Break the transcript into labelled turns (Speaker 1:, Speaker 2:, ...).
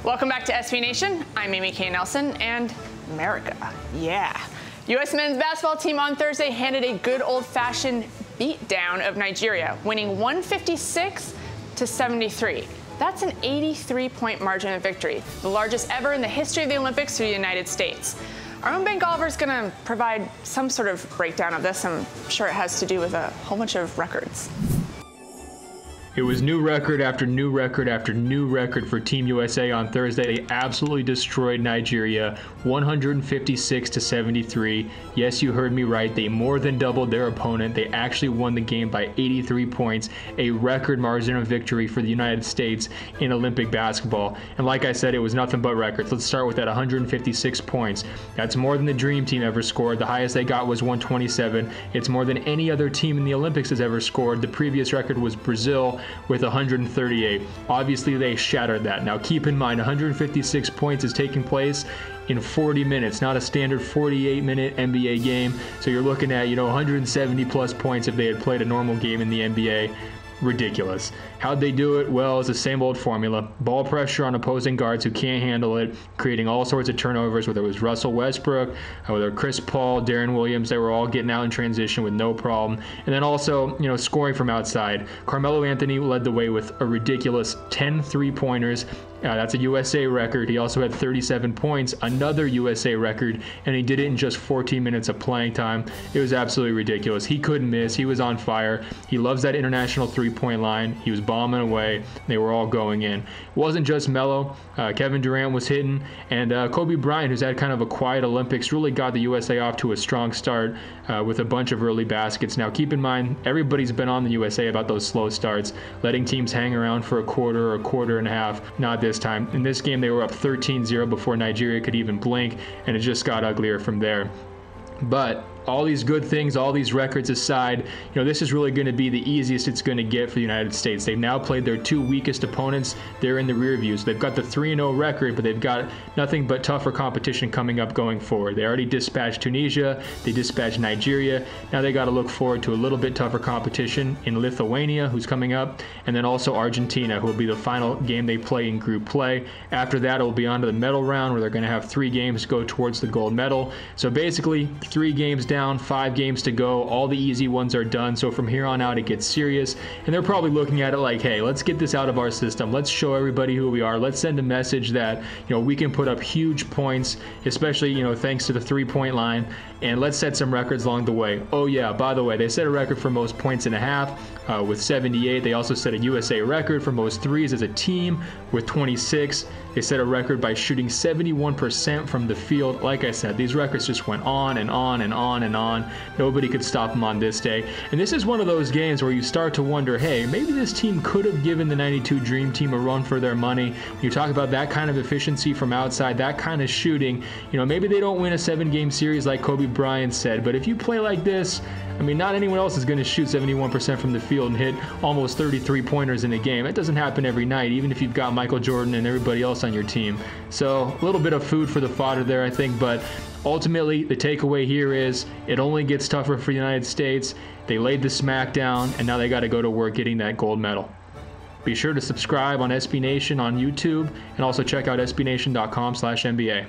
Speaker 1: Welcome back to SB Nation. I'm Amy K. Nelson, and America, yeah. U.S. men's basketball team on Thursday handed a good old-fashioned beatdown of Nigeria, winning 156-73. That's an 83-point margin of victory, the largest ever in the history of the Olympics for the United States. Our own Ben Golliver is going to provide some sort of breakdown of this. I'm sure it has to do with a whole bunch of records.
Speaker 2: It was new record after new record after new record for Team USA on Thursday. They absolutely destroyed Nigeria, 156-73. Yes, you heard me right. They more than doubled their opponent. They actually won the game by 83 points, a record margin of victory for the United States in Olympic basketball. And like I said, it was nothing but records. Let's start with that 156 points. That's more than the Dream Team ever scored. The highest they got was 127. It's more than any other team in the Olympics has ever scored. The previous record was Brazil with 138. Obviously, they shattered that. Now, keep in mind, 156 points is taking place in 40 minutes, not a standard 48-minute NBA game. So you're looking at, 170 plus points if they had played a normal game in the NBA. Ridiculous. How'd they do it? Well, it's the same old formula. Ball pressure on opposing guards who can't handle it, creating all sorts of turnovers, whether it was Russell Westbrook, whether Chris Paul, Darren Williams, they were all getting out in transition with no problem. And then also, scoring from outside. Carmelo Anthony led the way with a ridiculous 10 three-pointers. That's a USA record. He also had 37 points, another USA record, and he did it in just 14 minutes of playing time. It was absolutely ridiculous. He couldn't miss. He was on fire. He loves that international three-point line. He was bombing away. They were all going in. It wasn't just Melo. Kevin Durant was hitting, and Kobe Bryant, who's had kind of a quiet Olympics, really got the USA off to a strong start with a bunch of early baskets. Now, keep in mind, everybody's been on the USA about those slow starts, letting teams hang around for a quarter or a quarter and a half. Not this time. In this game, they were up 13-0 before Nigeria could even blink, and it just got uglier from there. But all these good things, all these records aside, this is really going to be the easiest it's going to get for the United States. They've now played their two weakest opponents. They're in the rear view. So they've got the 3-0 record, but they've got nothing but tougher competition coming up going forward. They already dispatched Tunisia. They dispatched Nigeria. Now they got to look forward to a little bit tougher competition in Lithuania, who's coming up, and then also Argentina, who will be the final game they play in group play. After that, it will be on to the medal round, where they're going to have 3 games go towards the gold medal. So basically, 3 games down, 5 games to go. All the easy ones are done. So from here on out, it gets serious. And they're probably looking at it like, hey, let's get this out of our system. Let's show everybody who we are. Let's send a message that, we can put up huge points, especially, thanks to the 3-point line. And let's set some records along the way. Oh, yeah, by the way, they set a record for most points and a half with 78. They also set a USA record for most threes as a team with 26. They set a record by shooting 71% from the field. Like I said, these records just went on and on and on and on. Nobody could stop them on this day. And this is one of those games where you start to wonder, hey, maybe this team could have given the 92 Dream Team a run for their money. When you talk about that kind of efficiency from outside, that kind of shooting, maybe they don't win a 7-game series like Kobe Bryant said, but if you play like this, not anyone else is going to shoot 71% from the field and hit almost 33 pointers in a game. It doesn't happen every night, even if you've got Michael Jordan and everybody else on your team. So a little bit of food for the fodder there, I think, but ultimately the takeaway here is it only gets tougher for the United States. They laid the smack down, and now they got to go to work getting that gold medal. Be sure to subscribe on SB Nation on YouTube, and also check out sbnation.com/NBA.